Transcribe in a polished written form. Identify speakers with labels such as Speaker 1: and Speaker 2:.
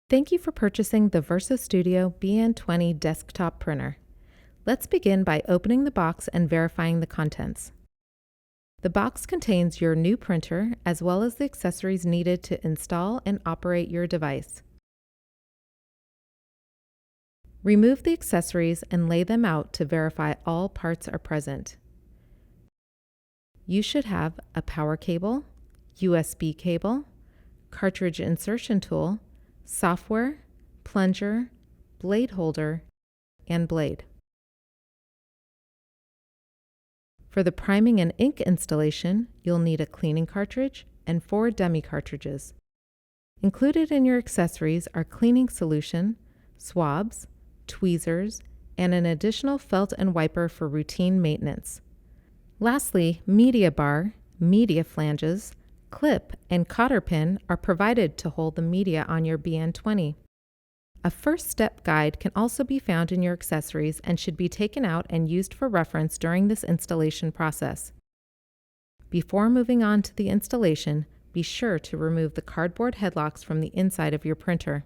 Speaker 1: Thank you for purchasing the Versa Studio BN-20 desktop printer. Let's begin by opening the box and verifying the contents. The box contains your new printer as well as the accessories needed to install and operate your device. Remove the accessories and lay them out to verify all parts are present. You should have a power cable, USB cable, cartridge insertion tool, software, plunger, blade holder, and blade. For the priming and ink installation, you'll need a cleaning cartridge and 4 dummy cartridges. Included in your accessories are cleaning solution, swabs, tweezers, and an additional felt and wiper for routine maintenance. Lastly, media bar, media flanges, clip, and cotter pin are provided to hold the media on your BN-20. A first step guide can also be found in your accessories and should be taken out and used for reference during this installation process. Before moving on to the installation, be sure to remove the cardboard headlocks from the inside of your printer.